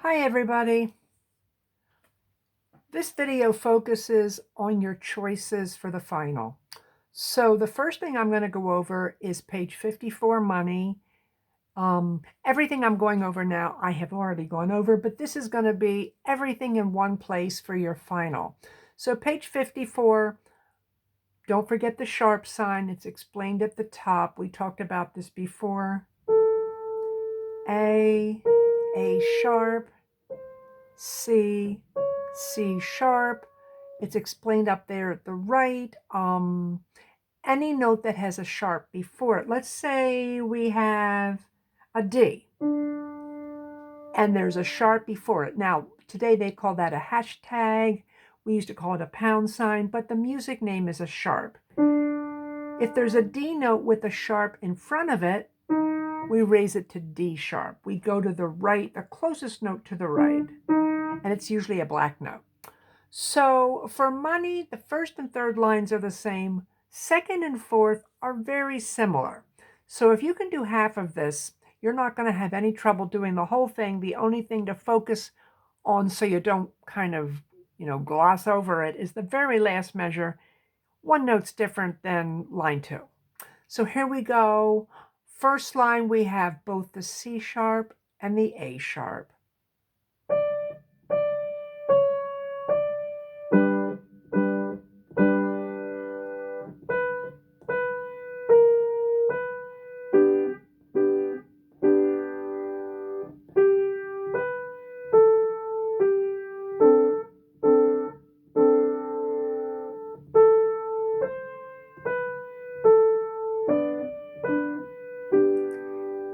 Hi everybody. This video focuses on your choices for the final. So the first thing I'm going to go over is page 54, money. Everything I'm going over now I have already gone over, but this is going to be everything in one place for your final. So page 54, don't forget the sharp sign. It's explained at the top. We talked about this before. A sharp, C, C sharp. It's explained up there at the right. Any note that has a sharp before it. Let's say we have a D and there's a sharp before it. Now, today they call that a hashtag. We used to call it a pound sign, but the music name is a sharp. If there's a D note with a sharp in front of it, we raise it to D sharp. We go to the right, the closest note to the right, and it's usually a black note. So for money, the first and third lines are the same. Second and fourth are very similar. So if you can do half of this, you're not going to have any trouble doing the whole thing. The only thing to focus on so you don't kind of, gloss over it is the very last measure. One note's different than line 2. So here we go. First line, we have both the C sharp and the A sharp.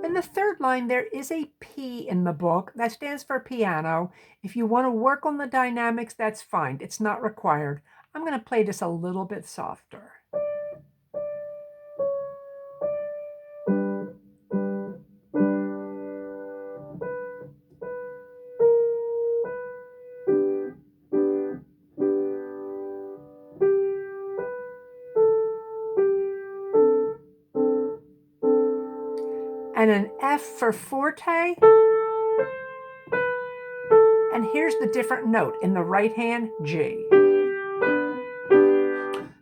In the third line, there is a P in the book. That stands for piano. If you want to work on the dynamics, that's fine. It's not required. I'm going to play this a little bit softer. And an F for forte. And here's the different note in the right hand, G.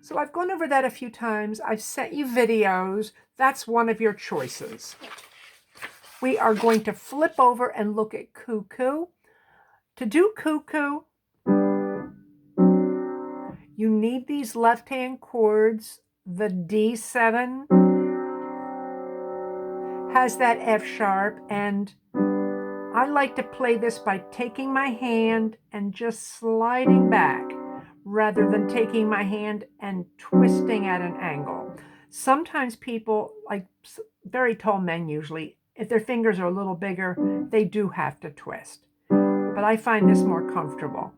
So I've gone over that a few times. I've sent you videos. That's one of your choices. We are going to flip over and look at cuckoo. To do cuckoo, you need these left-hand chords. The D7 has that F sharp, and I like to play this by taking my hand and just sliding back rather than taking my hand and twisting at an angle. Sometimes people, like very tall men usually, if their fingers are a little bigger, they do have to twist. But I find this more comfortable.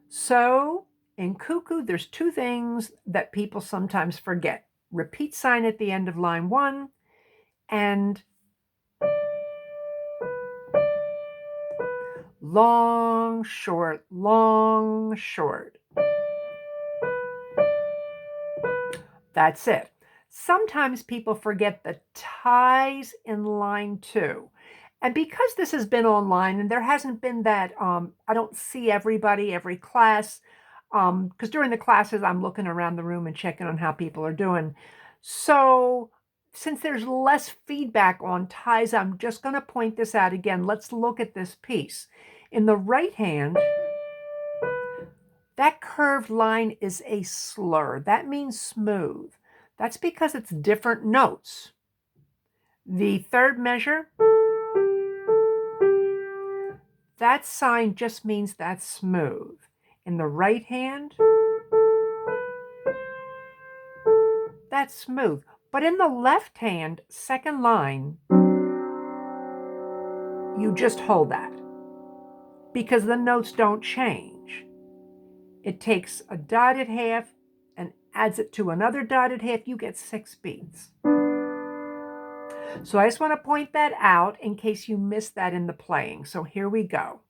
So in cuckoo, there's two things that people sometimes forget. Repeat sign at the end of line 1 and long, short, long, short. That's it. Sometimes people forget the ties in line 2. And because this has been online and there hasn't been that, I don't see everybody, every class, because during the classes I'm looking around the room and checking on how people are doing. So since there's less feedback on ties, I'm just going to point this out again. Let's look at this piece. In the right hand, that curved line is a slur. That means smooth. That's because it's different notes. The third measure, that sign just means that's smooth. In the right hand, that's smooth. But in the left hand, second line, you just hold that because the notes don't change. It takes a dotted half and adds it to another dotted half. You get 6 beats. So I just want to point that out in case you missed that in the playing. So here we go.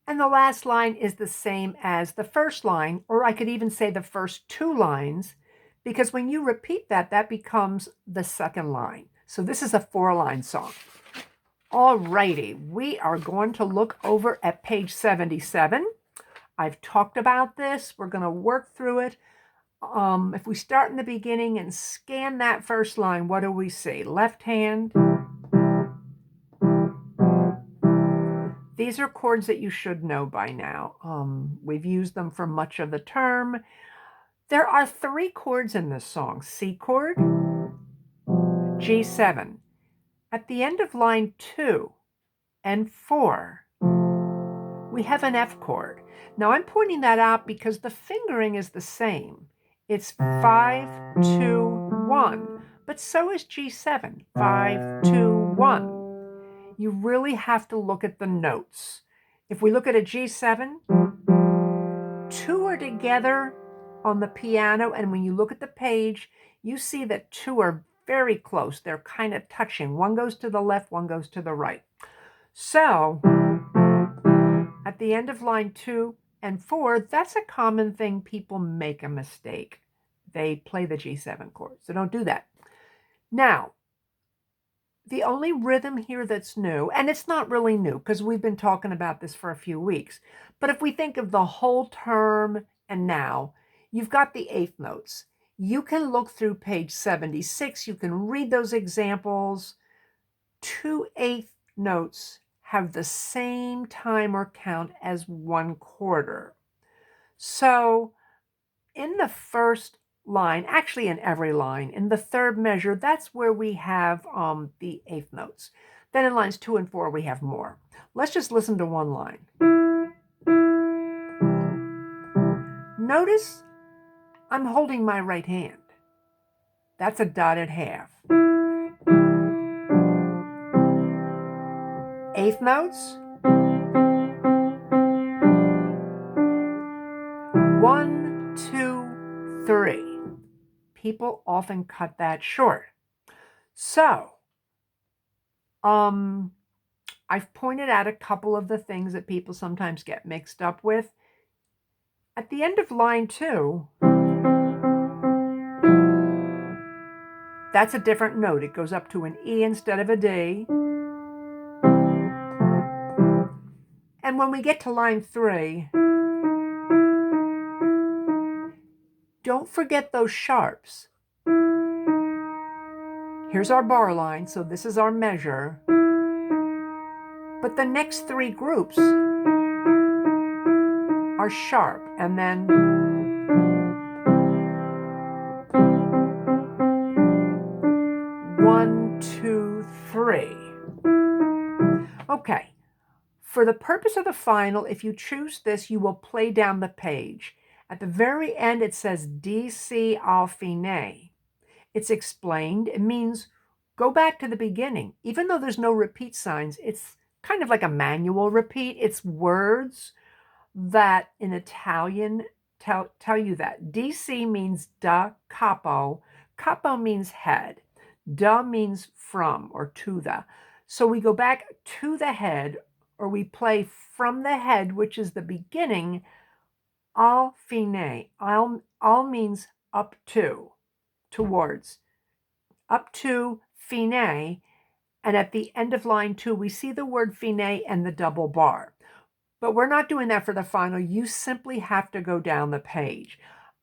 And the last line is the same as the first line, or I could even say the first two lines, because when you repeat that, that becomes the second line. So this is a 4-line song. Alrighty, we are going to look over at page 77. I've talked about this. We're going to work through it. If we start in the beginning and scan that first line, what do we see? Left hand. These are chords that you should know by now. We've used them for much of the term. There are 3 chords in this song: C chord, G7. At the end of line 2 and 4, we have an F chord. Now I'm pointing that out because the fingering is the same. It's 5, 2, 1, but so is G7, 5, 2, 1. You really have to look at the notes. If we look at a G7, 2 are together on the piano, and when you look at the page, you see that 2 are very close. They're kind of touching. One goes to the left, one goes to the right. So at the end of line 2 and 4, that's a common thing. People make a mistake. They play the G7 chord, so don't do that. Now, the only rhythm here that's new, and it's not really new because we've been talking about this for a few weeks, but if we think of the whole term and now, you've got the eighth notes. You can look through page 76. You can read those examples. 2/8 notes have the same time or count as 1/4. So in the first line, actually in every line, in the third measure, that's where we have the eighth notes. Then in lines 2 and 4, we have more. Let's just listen to one line. Notice I'm holding my right hand. That's a dotted half. Eighth notes. 1, 2, 3. People often cut that short. So, I've pointed out a couple of the things that people sometimes get mixed up with. At the end of line 2, that's a different note. It goes up to an E instead of a D. And when we get to line 3, don't forget those sharps. Here's our bar line, so this is our measure. But the next 3 groups are sharp, and then one, two, three. Okay, for the purpose of the final, if you choose this, you will play down the page. At the very end, it says D, C, Al fine. It's explained. It means go back to the beginning. Even though there's no repeat signs, it's kind of like a manual repeat. It's words that in Italian tell you that. DC means da capo. Capo means head. Da means from or to the. So we go back to the head, or we play from the head, which is the beginning. Al fine. Al means up to, towards. Up to fine. And at the end of line 2, we see the word fine and the double bar. But we're not doing that for the final. You simply have to go down the page.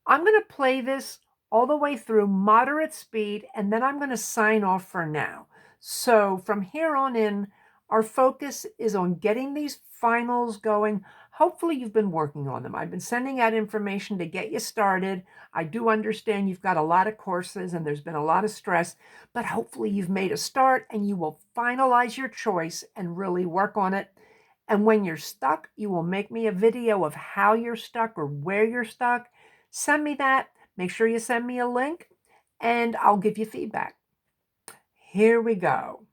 I'm going to play this all the way through moderate speed, and then I'm going to sign off for now. So from here on in, our focus is on getting these finals going. Hopefully you've been working on them. I've been sending out information to get you started. I do understand you've got a lot of courses and there's been a lot of stress, but hopefully you've made a start and you will finalize your choice and really work on it. And when you're stuck, you will make me a video of how you're stuck or where you're stuck. Send me that. Make sure you send me a link and I'll give you feedback. Here we go.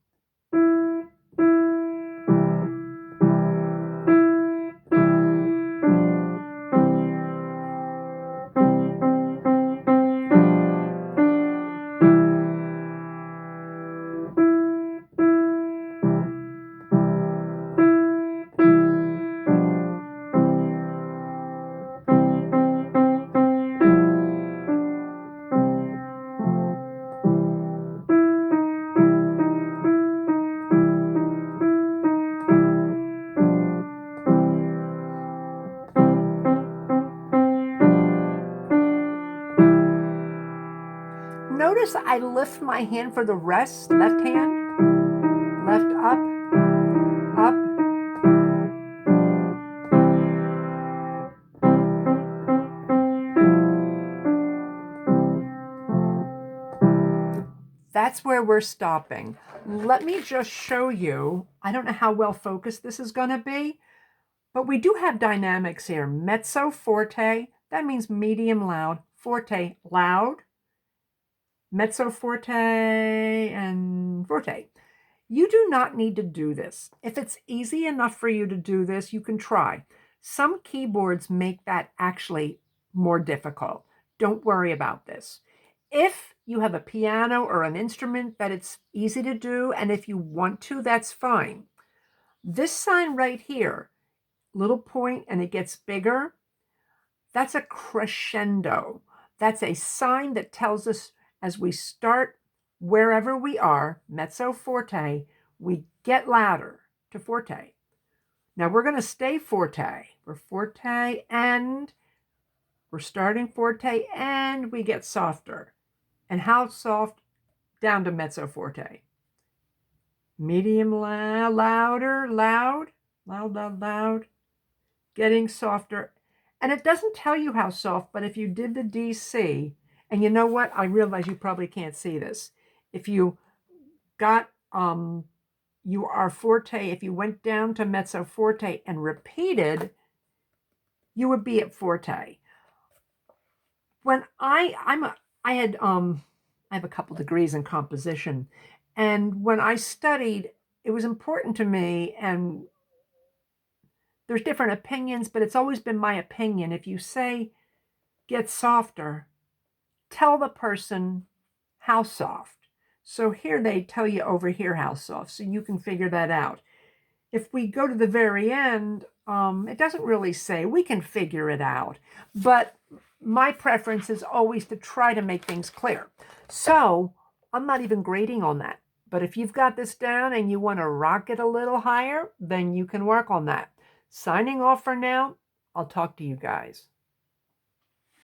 notice I lift my hand for the rest, left hand, left up, up. That's where we're stopping. Let me just show you. I don't know how well focused this is going to be, but we do have dynamics here. Mezzo forte, that means medium loud. Forte, loud. Mezzo forte and forte. You do not need to do this. If it's easy enough for you to do this, you can try. Some keyboards make that actually more difficult. Don't worry about this. If you have a piano or an instrument that it's easy to do, and if you want to, that's fine. This sign right here, little point and it gets bigger, that's a crescendo. That's a sign that tells us as we start wherever we are, mezzo forte, we get louder to forte. Now we're going to stay forte. We're forte and we're starting forte and we get softer. And how soft? Down to mezzo forte. Medium loud, louder, loud, loud, loud, loud, getting softer. And it doesn't tell you how soft, but if you did the DC, and you know what? I realize you probably can't see this. If you got, you are forte, if you went down to mezzo forte and repeated, you would be at forte. When I have a couple degrees in composition, and when I studied, it was important to me, and there's different opinions, but it's always been my opinion. If you say get softer, tell the person how soft. So here they tell you over here how soft, so you can figure that out. If we go to the very end, it doesn't really say. We can figure it out. But my preference is always to try to make things clear. So I'm not even grading on that. But if you've got this down and you want to rock it a little higher, then you can work on that. Signing off for now. I'll talk to you guys.